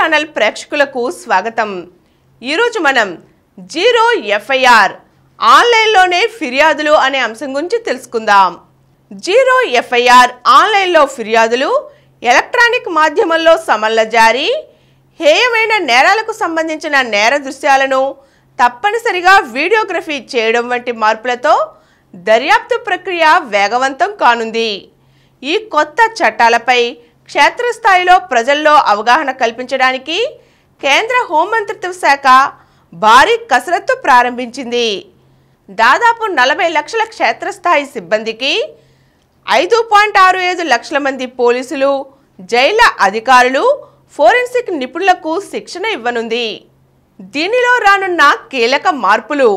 Channel ప్రేక్షకులకు స్వాగతం. ఈరోజు మనం జీరో ఎఫ్ఐఆర్ ఆన్లైన్లోనే ఫిర్యాదులు అనే అంశం గురించి తెలుసుకుందాం. జీరో ఎఫ్ఐఆర్ ఆన్లైన్లో ఫిర్యాదులు ఎలక్ట్రానిక్ మాధ్యమంలో సమన్ల జారీ, హేయమైన నేరాలకు సంబంధించిన నేర దృశ్యాలను తప్పనిసరిగా వీడియోగ్రఫీ చేయడం వంటి మార్పులతో దర్యాప్తు ప్రక్రియ వేగవంతం కానుంది. ఈ కొత్త చట్టాలపై క్షేత్రస్థాయిలో ప్రజల్లో అవగాహన కల్పించడానికి కేంద్ర హోంమంత్రిత్వ శాఖ భారీ కసరత్తు ప్రారంభించింది. దాదాపు 40 లక్షల క్షేత్రస్థాయి సిబ్బందికి 5.65 లక్షల మంది పోలీసులు, జైళ్ల అధికారులు, ఫోరెన్సిక్ నిపుణులకు శిక్షణ ఇవ్వనుంది. దీనిలో రానున్న కీలక మార్పులు: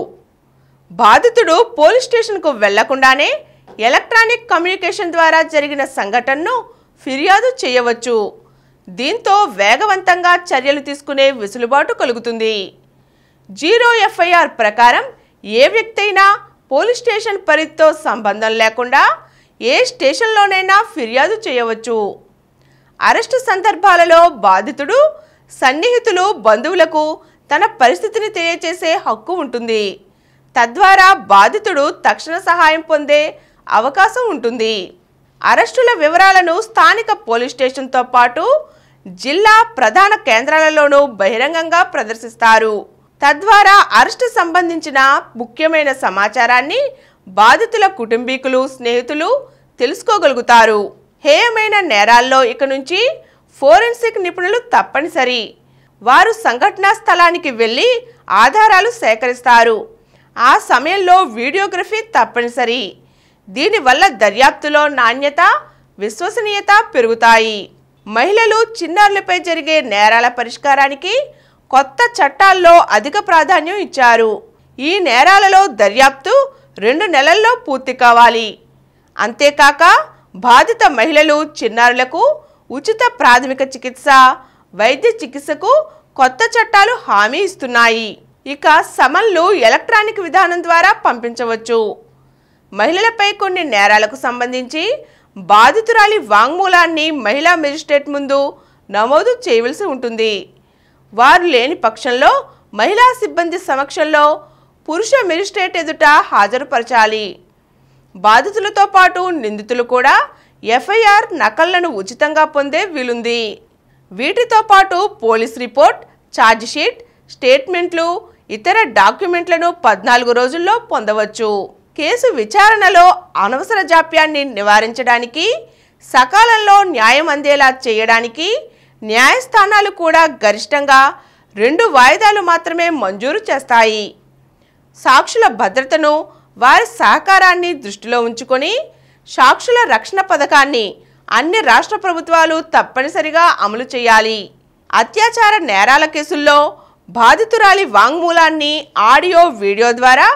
బాధితుడు పోలీస్ స్టేషన్కు వెళ్లకుండానే ఎలక్ట్రానిక్ కమ్యూనికేషన్ ద్వారా జరిగిన సంఘటనను ఫిర్యాదు చేయవచ్చు. దీంతో వేగవంతంగా చర్యలు తీసుకునే వెసులుబాటు కలుగుతుంది. జీరో ఎఫ్ఐఆర్ ప్రకారం ఏ వ్యక్తి అయినా పోలీస్ స్టేషన్ పరిధితో సంబంధం లేకుండా ఏ స్టేషన్లోనైనా ఫిర్యాదు చేయవచ్చు. అరెస్టు సందర్భాలలో బాధితుడు సన్నిహితులు, బంధువులకు తన పరిస్థితిని తెలియజేసే హక్కు ఉంటుంది. తద్వారా బాధితుడు తక్షణ సహాయం పొందే అవకాశం ఉంటుంది. అరెస్టుల వివరాలను స్థానిక పోలీస్ స్టేషన్తో పాటు జిల్లా ప్రధాన కేంద్రాలలోనూ బహిరంగంగా ప్రదర్శిస్తారు. తద్వారా అరెస్టు సంబంధించిన ముఖ్యమైన సమాచారాన్ని బాధితుల కుటుంబీకులు, స్నేహితులు తెలుసుకోగలుగుతారు. హేయమైన నేరాల్లో ఇక నుంచి ఫోరెన్సిక్ నిపుణులు తప్పనిసరి. వారు సంఘటనా స్థలానికి వెళ్లి ఆధారాలు సేకరిస్తారు. ఆ సమయంలో వీడియోగ్రఫీ తప్పనిసరి. దీనివల్ల దర్యాప్తులో నాణ్యత, విశ్వసనీయత పెరుగుతాయి. మహిళలు, చిన్నారులపై జరిగే నేరాల పరిష్కారానికి కొత్త చట్టాల్లో అధిక ప్రాధాన్యం ఇచ్చారు. ఈ నేరాలలో దర్యాప్తు 2 నెలల్లో పూర్తి కావాలి. అంతేకాక బాధిత మహిళలు, చిన్నారులకు ఉచిత ప్రాథమిక చికిత్స, వైద్య చికిత్సకు కొత్త చట్టాలు హామీ ఇస్తున్నాయి. ఇక సమన్లు ఎలక్ట్రానిక్ విధానం ద్వారా పంపించవచ్చు. మహిళలపై కొన్ని నేరాలకు సంబంధించి బాధితురాలి వాంగ్మూలాన్ని మహిళా మెజిస్ట్రేట్ ముందు నమోదు చేయవలసి ఉంటుంది. వారు లేని పక్షంలో మహిళా సిబ్బంది సమక్షంలో పురుష మెజిస్ట్రేట్ ఎదుట హాజరుపరచాలి. బాధితులతో పాటు నిందితులు కూడా ఎఫ్ఐఆర్ నకళ్లను ఉచితంగా పొందే వీలుంది. వీటితో పాటు పోలీస్ రిపోర్ట్, ఛార్జిషీట్, స్టేట్మెంట్లు, ఇతర డాక్యుమెంట్లను 14 రోజుల్లో పొందవచ్చు. కేసు విచారణలో అనవసర జాప్యాన్ని నివారించడానికి, సకాలంలో న్యాయం అందేలా చేయడానికి న్యాయస్థానాలు కూడా గరిష్టంగా 2 వాయిదాలు మాత్రమే మంజూరు చేస్తాయి. సాక్షుల భద్రతను, వారి సహకారాన్ని దృష్టిలో ఉంచుకొని సాక్షుల రక్షణ పథకాన్ని అన్ని రాష్ట్ర ప్రభుత్వాలు తప్పనిసరిగా అమలు చేయాలి. అత్యాచార నేరాల కేసుల్లో బాధితురాలి వాంగ్మూలాన్ని ఆడియో, వీడియో ద్వారా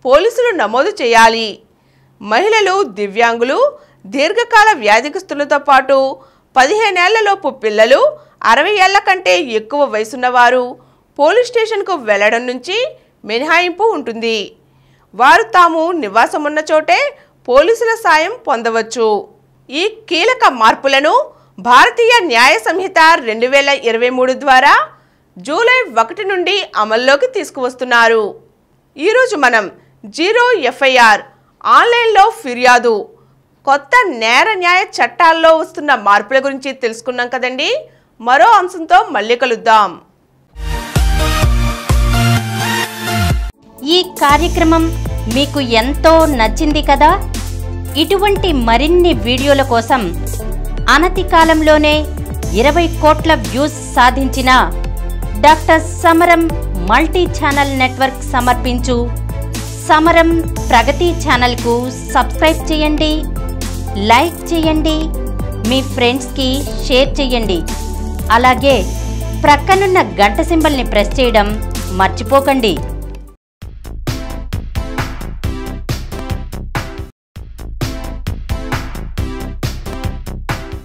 పోలీసులు నమోదు చేయాలి. మహిళలు, దివ్యాంగులు, దీర్ఘకాల వ్యాధిగ్రస్తులతో పాటు 15 ఏళ్లలోపు పిల్లలు, 60 ఏళ్ల కంటే ఎక్కువ వయసున్నవారు పోలీస్ స్టేషన్కు వెళ్లడం నుంచి మినహాయింపు ఉంటుంది. వారు తాము నివాసం ఉన్న చోటే పోలీసుల సాయం పొందవచ్చు. ఈ కీలక మార్పులను భారతీయ న్యాయ సంహిత 2023 ద్వారా జూలై 1 నుండి అమల్లోకి తీసుకువస్తున్నారు. ఈరోజు మనం జీరో ఎఫ్ఐఆర్ ఆన్లైన్లో ఫిర్యాదు కొత్త నేర న్యాయ చట్టాల్లో వస్తున్న మార్పుల గురించి తెలుసుకున్నాం కదండి. మరో అంశంతో మళ్ళీ కలుద్దాం. ఈ కార్యక్రమం మీకు ఎంతో నచ్చింది కదా. ఇటువంటి మరిన్ని వీడియోల కోసం అనతి కాలంలోనే 20 కోట్ల వ్యూస్ సాధించిన డాక్టర్ సమరం మల్టీ ఛానల్ నెట్వర్క్ సమర్పించు సమరం ప్రగతి ఛానల్కు సబ్స్క్రైబ్ చేయండి, లైక్ చేయండి, మీ ఫ్రెండ్స్కి షేర్ చేయండి. అలాగే ప్రక్కనున్న గంట సింబల్ని ప్రెస్ చేయడం మర్చిపోకండి.